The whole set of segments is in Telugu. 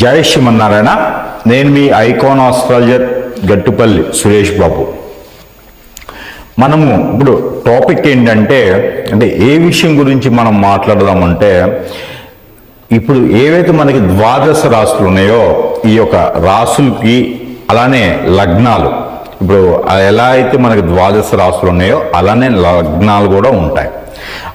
జై శ్రీమన్నారాయణ. నేను మీ ఐకాన్ ఆస్ట్రాలజర్ గట్టుపల్లి సురేష్ బాబు. మనము ఇప్పుడు టాపిక్ ఏంటంటే ఏ విషయం గురించి మనం మాట్లాడదామంటే, ఇప్పుడు ఏవైతే మనకి ద్వాదశ రాశులు ఉన్నాయో ఈ యొక్క రాశులకి అలానే లగ్నాలు, ఇప్పుడు ఎలా అయితే మనకి ద్వాదశ రాశులు ఉన్నాయో అలానే లగ్నాలు కూడా ఉంటాయి.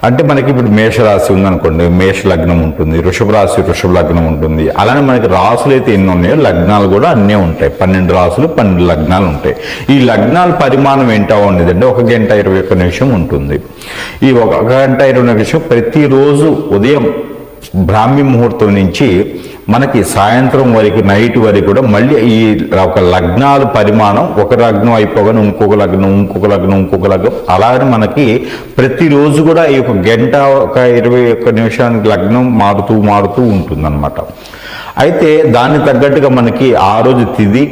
అంటే మనకి ఇప్పుడు మేషరాశి ఉందనుకోండి, మేష లగ్నం ఉంటుంది, వృషభ రాశి వృషభ లగ్నం ఉంటుంది. అలానే మనకి రాసులు అయితే ఎన్ని ఉన్నాయో లగ్నాలు కూడా అన్నీ ఉంటాయి. 12 రాసులు 12 లగ్నాలు ఉంటాయి. ఈ లగ్నాల పరిమాణం ఏంటో ఉండేది అంటే 1 గంట 21 నిమిషం ఉంటుంది. ఈ 1 గంట 21 నిమిషం ప్రతిరోజు ఉదయం బ్రాహ్మీ ముహూర్తం నుంచి మనకి సాయంత్రం వరకు నైట్ వరకు కూడా మళ్ళీ ఈ ఒక లగ్నాల పరిమాణం, ఒక లగ్నం అయిపోగానే ఇంకొక లగ్నం ఇంకొక లగ్నం ఇంకొక లగ్నం, అలాగే మనకి ప్రతిరోజు కూడా ఈ 1 గంట 21 నిమిషానికి లగ్నం మారుతూ ఉంటుందన్నమాట. అయితే దాన్ని తగ్గట్టుగా మనకి ఆ రోజు తిథి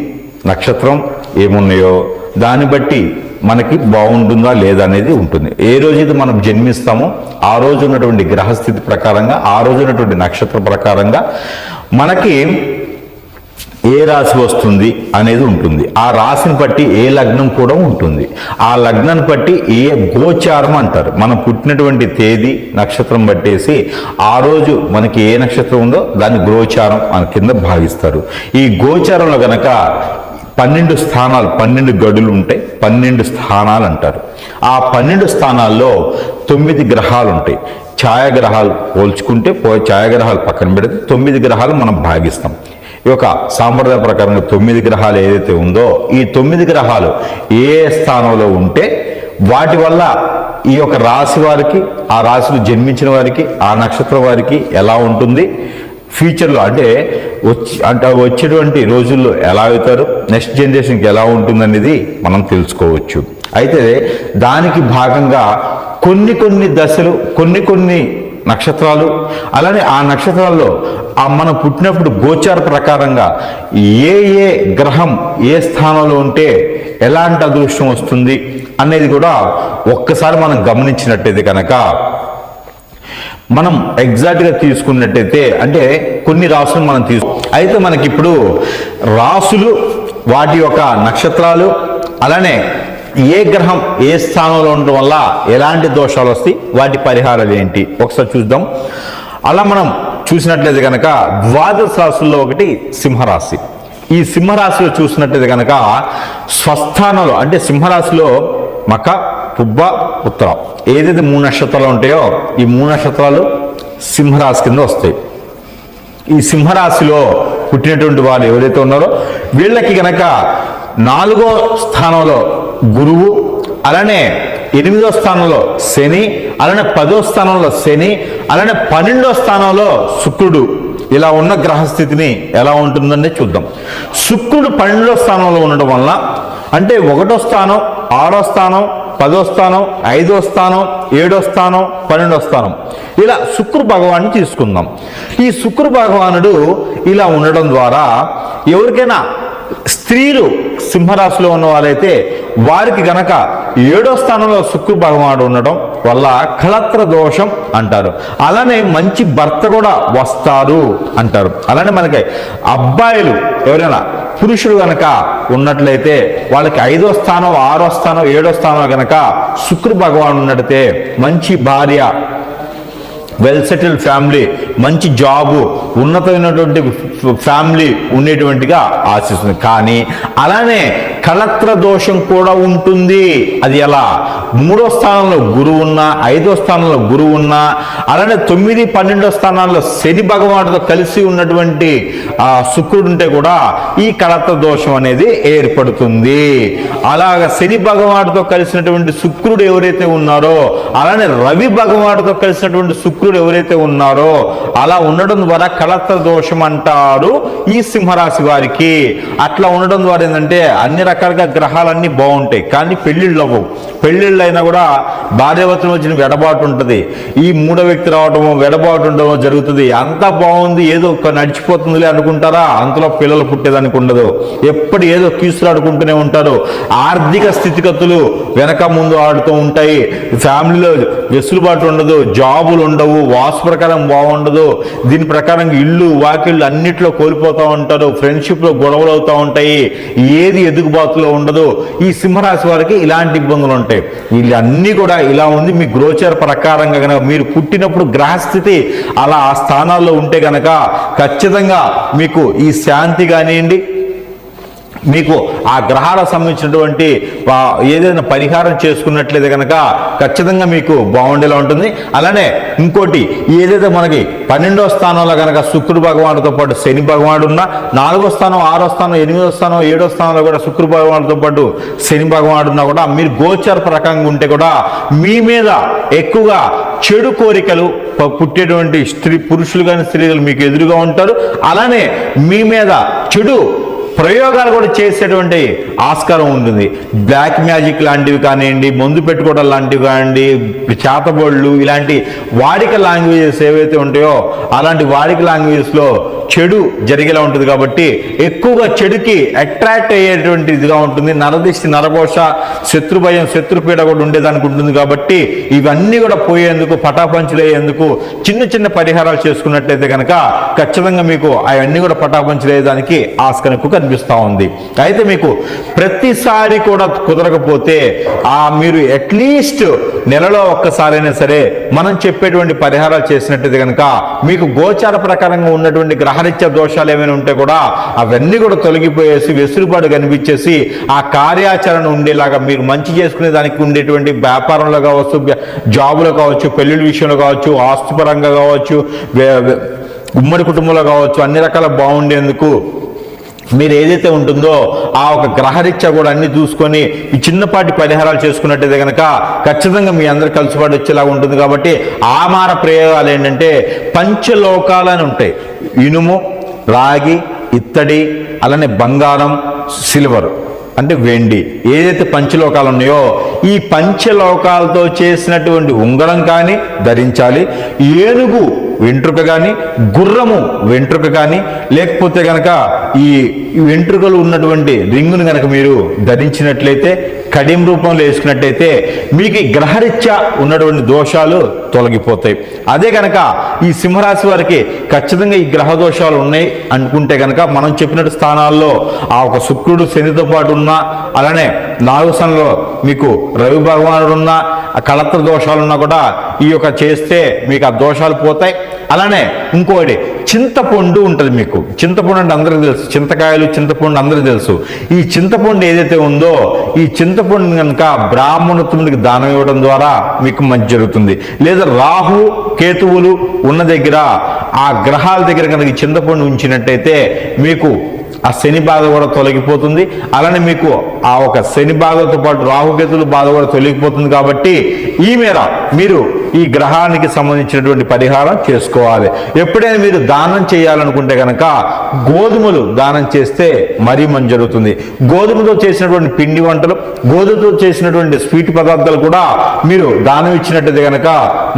నక్షత్రం ఏమున్నాయో దాన్ని బట్టి మనకి బాగుంటుందా లేదా అనేది ఉంటుంది. ఏ రోజైతే మనం జన్మిస్తామో ఆ రోజు ఉన్నటువంటి గ్రహస్థితి ప్రకారంగా, ఆ రోజు ఉన్నటువంటి నక్షత్ర ప్రకారంగా మనకి ఏ రాశి వస్తుంది అనేది ఉంటుంది. ఆ రాశిని బట్టి ఏ లగ్నం కూడా ఉంటుంది. ఆ లగ్నాన్ని బట్టి ఏ గోచారం అంటారు. మనం పుట్టినటువంటి తేదీ నక్షత్రం బట్టేసి ఆ రోజు మనకి ఏ నక్షత్రం ఉందో దాన్ని గోచారం అని కింద భావిస్తారు. ఈ గోచారంలో గనక 12 స్థానాలు, 12 గడులు ఉంటాయి. 12 స్థానాలు అంటారు. ఆ 12 స్థానాల్లో 9 గ్రహాలు ఉంటాయి. ఛాయాగ్రహాలు పోల్చుకుంటే ఛాయాగ్రహాలు పక్కన పెడితే 9 గ్రహాలు మనం భాగిస్తాం. ఈ యొక్క సాంప్రదాయ ప్రకారంగా 9 గ్రహాలు ఏదైతే ఉందో ఈ 9 గ్రహాలు ఏ స్థానంలో ఉంటే వాటి వల్ల ఈ యొక్క రాశి వారికి, ఆ రాశిలో జన్మించిన వారికి, ఆ నక్షత్రం వారికి ఎలా ఉంటుంది, ఫ్యూచర్లో అంటే వచ్చేటువంటి రోజుల్లో ఎలా అవుతారు, నెక్స్ట్ జనరేషన్కి ఎలా ఉంటుందనేది మనం తెలుసుకోవచ్చు. అయితే దానికి భాగంగా కొన్ని దశలు, కొన్ని నక్షత్రాలు, అలానే ఆ నక్షత్రాల్లో మనం పుట్టినప్పుడు గోచార ప్రకారంగా ఏ గ్రహం ఏ స్థానంలో ఉంటే ఎలాంటి అదృష్టం వస్తుంది అనేది కూడా ఒక్కసారి మనం గమనించినట్టయితే కనుక, మనం ఎగ్జాక్ట్గా తీసుకున్నట్టయితే అంటే కొన్ని రాసులు మనం అయితే మనకి ఇప్పుడు రాసులు, వాటి యొక్క నక్షత్రాలు, అలానే ఏ గ్రహం ఏ స్థానంలో ఉండడం వల్ల ఎలాంటి దోషాలు వస్తాయి, వాటి పరిహారాలు ఏంటి ఒకసారి చూద్దాం. అలా మనం చూసినట్లయితే కనుక ద్వాదశ రాశుల్లో ఒకటి సింహరాశి. ఈ సింహరాశిలో చూసినట్లయితే కనుక స్వస్థానంలో అంటే సింహరాశిలో మక, పుబ్బ, ఉత్తరం ఏదైతే 3 నక్షత్రాలు ఉంటాయో ఈ 3 నక్షత్రాలు సింహరాశి కింద వస్తాయి. ఈ సింహరాశిలో పుట్టినటువంటి వాళ్ళు ఎవరైతే ఉన్నారో వీళ్ళకి కనుక 4వ స్థానంలో గురువు, అలానే 8వ స్థానంలో శని, అలానే 10వ స్థానంలో శని, అలానే 12వ స్థానంలో శుక్రుడు. ఇలా ఉన్న గ్రహస్థితిని ఎలా ఉంటుందని చూద్దాం. శుక్రుడు 12వ స్థానంలో ఉండడం వల్ల అంటే 1వ స్థానం, 6వ స్థానం, 10వ స్థానం, 5వ స్థానం, 7వ స్థానం, 12వ స్థానం, ఇలా శుక్ర భగవాన్ని తీసుకుందాం. ఈ శుక్ర భగవానుడు ఇలా ఉండడం ద్వారా ఎవరికైనా స్త్రీలు సింహరాశిలో ఉన్న వాళ్ళైతే వారికి గనక 7వ స్థానంలో శుక్ర భగవానుడు ఉండడం వల్ల కళత్ర దోషం అంటారు. అలానే మంచి భర్త కూడా వస్తారు అంటారు. అలానే మనకి అబ్బాయిలు ఎవరైనా పురుషుడు గనక ఉన్నట్లయితే వాళ్ళకి 5వ స్థానం, 6వ స్థానం, 7వ స్థానం గనక శుక్ర భగవాన్ ఉన్నట్టయితే మంచి భార్య, వెల్ సెటిల్డ్ ఫ్యామిలీ, మంచి జాబు, ఉన్నతమైనటువంటి ఫ్యామిలీ ఉండేటువంటిగా ఆశిస్తుంది. కానీ అలానే కళత్ర దోషం కూడా ఉంటుంది. అది ఎలా? 3వ స్థానంలో గురువు ఉన్నా, 5వ స్థానంలో గురువు ఉన్నా, అలానే 9, 12వ స్థానాల్లో శని భగవానుడితో కలిసి ఉన్నటువంటి శుక్రుడు ఉంటే కూడా ఈ కళత్ర దోషం అనేది ఏర్పడుతుంది. అలాగ శని భగవానుడితో కలిసినటువంటి శుక్రుడు ఎవరైతే ఉన్నారో, అలానే రవి భగవానుడితో కలిసినటువంటి శుక్రుడు ఎవరైతే ఉన్నారో అలా ఉండడం ద్వారా కళత్ర దోషం అంటారు ఈ సింహరాశి వారికి. అట్లా ఉండడం ద్వారా ఏంటంటే అన్ని రకాల రకాలుగా గ్రహాలన్నీ బాగుంటాయి, కానీ పెళ్ళిళ్ళు అవ్వవు. పెళ్ళిళ్ళు అయినా కూడా భార్యాభర్తల మధ్యన వెడబాటు ఉంటుంది, ఈ మూడో వ్యక్తి రావడమో వెడబాటు ఉండడమో జరుగుతుంది. అంతా బాగుంది, ఏదో నడిచిపోతుందిలే అనుకుంటారా, అంతలో పిల్లలు పుట్టేదానికి ఉండదు. ఎప్పుడు ఏదో కీసులాడుకుంటూనే ఉంటారు. ఆర్థిక స్థితిగతులు వెనక ముందు ఆడుతూ ఉంటాయి. ఫ్యామిలీలో వెసులుబాటు ఉండదు, జాబులు ఉండవు, వాస్తు ప్రకారం బాగుండదు. దీని ప్రకారం ఇల్లు వాకిళ్ళు అన్నిట్లో కోల్పోతూ ఉంటారు. ఫ్రెండ్షిప్లో గొడవలు అవుతూ ఉంటాయి. ఏది ఎదుగుబాటులో ఉండదు. ఈ సింహరాశి వారికి ఇలాంటి ఇబ్బందులు ఉంటాయి. ఇవన్నీ కూడా ఇలా ఉంది. మీ గోచర ప్రకారంగా కనుక మీరు పుట్టినప్పుడు గ్రహస్థితి అలా ఆ స్థానాల్లో ఉంటే కనుక ఖచ్చితంగా మీకు ఈ శాంతి కానివ్వండి, మీకు ఆ గ్రహాలకు సంబంధించినటువంటి ఏదైనా పరిహారం చేసుకున్నట్లయితే కనుక ఖచ్చితంగా మీకు బాగుండేలా ఉంటుంది. అలానే ఇంకోటి, ఏదైతే మనకి 12వ స్థానంలో కనుక శుక్రుడు భగవానుడితో పాటు శని భగవానుడు ఉన్న, 4వ స్థానం 6వ స్థానం 8వ స్థానం 7వ స్థానంలో కూడా శుక్రుడు భగవానుడితో పాటు శని భగవానుడు ఉన్నా కూడా మీరు గోచర ప్రకంగా ఉంటే కూడా మీ మీద ఎక్కువగా చెడు కోరికలు పుట్టేటువంటి పురుషులు కానీ స్త్రీలు మీకు ఎదురుగా ఉంటారు. అలానే మీ మీద చెడు ప్రయోగాలు కూడా చేసేటువంటి ఆస్కారం ఉంటుంది. బ్లాక్ మ్యాజిక్ లాంటివి కానివ్వండి, మందు పెట్టుకోవడం లాంటివి కానివ్వండి, చేతబడులు, ఇలాంటి వాడిక లాంగ్వేజెస్ ఏవైతే ఉంటాయో అలాంటి వాడిక లాంగ్వేజెస్లో చెడు జరిగేలా ఉంటుంది. కాబట్టి ఎక్కువగా చెడుకి అట్రాక్ట్ అయ్యేటువంటి ఇదిగా ఉంటుంది. నరదిష్టి, నరఘోష, శత్రుభయం, శత్రుపీడ కూడా ఉండేదానికి ఉంటుంది. కాబట్టి ఇవన్నీ కూడా పోయేందుకు, పటాపంచులు అయ్యేందుకు చిన్న చిన్న పరిహారాలు చేసుకున్నట్లయితే కనుక ఖచ్చితంగా మీకు అవన్నీ కూడా పటాపంచులు అయ్యేదానికి ఆస్కారం ఎక్కువ కనిపిస్తూ ఉంది. అయితే మీకు ప్రతిసారి కూడా కుదరకపోతే మీరు అట్లీస్ట్ నెలలో ఒక్కసారైనా సరే మనం చెప్పేటువంటి పరిహారాలు చేసినట్టయితే కనుక మీకు గోచార ప్రకారంగా ఉన్నటువంటి గ్రహరీత్యా దోషాలు ఏమైనా ఉంటే కూడా అవన్నీ కూడా తొలగిపోయేసి వెసులుబాటు కనిపించేసి ఆ కార్యాచరణ ఉండేలాగా మీరు మంచి చేసుకునే దానికి ఉండేటువంటి వ్యాపారంలో కావచ్చు, జాబులో కావచ్చు, పెళ్లిళ్ళ విషయంలో కావచ్చు, ఆస్తిపరంగా కావచ్చు, ఉమ్మడి కుటుంబంలో కావచ్చు, అన్ని రకాల బాగుండేందుకు మీరు ఏదైతే ఉంటుందో ఆ ఒక గ్రహరీత్యా కూడా అన్ని చూసుకొని ఈ చిన్నపాటి పరిహారాలు చేసుకున్నట్టయితే కనుక ఖచ్చితంగా మీ అందరు కలిసిపాటు వచ్చేలాగా ఉంటుంది. కాబట్టి ఆమార ప్రయోగాలు ఏంటంటే పంచలోకాలని ఉంటాయి. ఇనుము, రాగి, ఇత్తడి, అలానే బంగారం, సిల్వర్ అంటే వెండి, ఏదైతే పంచలోకాలు ఉన్నాయో ఈ పంచలోకాలతో చేసినటువంటి ఉంగరం కానీ ధరించాలి. ఏనుగు వెంట్రుక కానీ, గుర్రము వెంట్రుక కానీ, లేకపోతే కనుక ఈ వెంట్రుకలు ఉన్నటువంటి రింగును కనుక మీరు ధరించినట్లయితే, కడియం రూపంలో వేసుకున్నట్టయితే మీకు గ్రహరీత్యా ఉన్నటువంటి దోషాలు తొలగిపోతాయి. అదే కనుక ఈ సింహరాశి వారికి ఖచ్చితంగా ఈ గ్రహ దోషాలు ఉన్నాయి అనుకుంటే కనుక మనం చెప్పినట్టు స్థానాల్లో ఆ ఒక శుక్రుడు శనితో పాటు ఉన్నా, అలానే 4వ స్థానంలో మీకు రవి భగవానుడు ఉన్నా, ఆ కళత్ర దోషాలు ఉన్నా కూడా ఈ యొక్క చేస్తే మీకు ఆ దోషాలు పోతాయి. అలానే ఇంకోటి, చింతపండు ఉంటుంది. మీకు చింతపండు అంటే అందరికీ తెలుసు, చింతకాయలు, చింతపండు అందరికీ తెలుసు. ఈ చింతపండు ఏదైతే ఉందో ఈ చింతపండు కనుక బ్రాహ్మణోత్తముడికి దానం ఇవ్వడం ద్వారా మీకు మంచి జరుగుతుంది. లేదా రాహు కేతువులు ఉన్న దగ్గర ఆ గ్రహాల దగ్గర కనుక చింతపండు ఉంచినట్టయితే మీకు ఆ శని బాధ కూడా తొలగిపోతుంది. అలానే మీకు ఆ ఒక శని బాధతో పాటు రాహుకేతుల బాధ కూడా తొలగిపోతుంది. కాబట్టి ఈ మేర మీరు ఈ గ్రహానికి సంబంధించినటువంటి పరిహారం చేసుకోవాలి. ఎప్పుడైనా మీరు దానం చేయాలనుకుంటే కనుక గోధుమలు దానం చేస్తే మరీ మంచి జరుగుతుంది. గోధుమతో చేసినటువంటి పిండి వంటలు, గోధుమతో చేసినటువంటి స్వీట్ పదార్థాలు కూడా మీరు దానం ఇచ్చినట్టయితే కనుక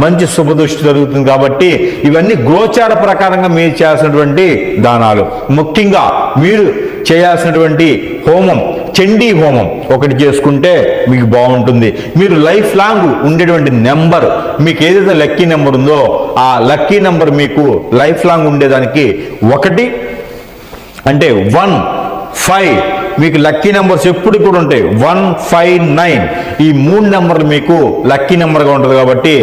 మంచి శుభదృష్టి జరుగుతుంది. కాబట్టి ఇవన్నీ గోచార ప్రకారంగా మీరు చేయాల్సినటువంటి దానాలు. ముఖ్యంగా మీరు చేయాల్సినటువంటి హోమం, చండీ హోమం ఒకటి చేసుకుంటే మీకు బాగుంటుంది. మీరు లైఫ్ లాంగ్ ఉండేటువంటి నెంబర్, మీకు ఏదైతే లక్కీ నెంబర్ ఉందో ఆ లక్కీ నెంబర్ మీకు లైఫ్ లాంగ్ ఉండేదానికి 1 అంటే 1, 5 మీకు లక్కీ నెంబర్స్ ఎప్పుడు కూడా ఉంటాయి. 1, 5, 9 ఈ 3 నెంబర్లు మీకు లక్కీ నెంబర్గా ఉంటుంది. కాబట్టి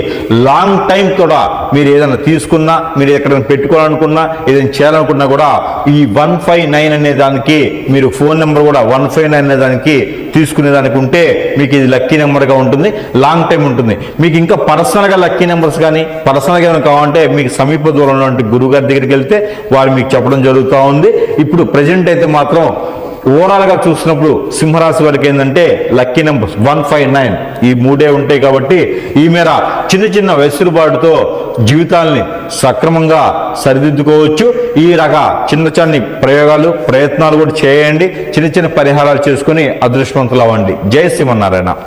లాంగ్ టైం కూడా మీరు ఏదైనా తీసుకున్నా, మీరు ఎక్కడైనా పెట్టుకోవాలనుకున్నా, ఏదైనా చేయాలనుకున్నా కూడా ఈ 159 అనే దానికి మీరు ఫోన్ నెంబర్ కూడా 159 అనే దానికి తీసుకునేదానికి ఉంటే మీకు ఇది లక్కీ నెంబర్గా ఉంటుంది, లాంగ్ టైం ఉంటుంది. మీకు ఇంకా పర్సనల్గా లక్కీ నెంబర్స్ కానీ పర్సనల్గా ఏమైనా కావాలంటే మీకు సమీప దూరంలో గురువు గారి దగ్గరికి వెళ్తే వారు మీకు చెప్పడం జరుగుతూ ఉంది. ఇప్పుడు ప్రజెంట్ అయితే మాత్రం ఓవరాల్గా చూసినప్పుడు సింహరాశి వారికి ఏంటంటే లక్కీ నెంబర్స్ 159 ఈ మూడే ఉంటాయి. కాబట్టి ఈ మేర చిన్న చిన్న వెసులుబాటుతో జీవితాల్ని సక్రమంగా సరిదిద్దుకోవచ్చు. ఈ చిన్న చిన్న ప్రయత్నాలు కూడా చేయండి. చిన్న చిన్న పరిహారాలు చేసుకుని అదృష్టవంతులు అవ్వండి. జై శ్రీమన్నారాయణ.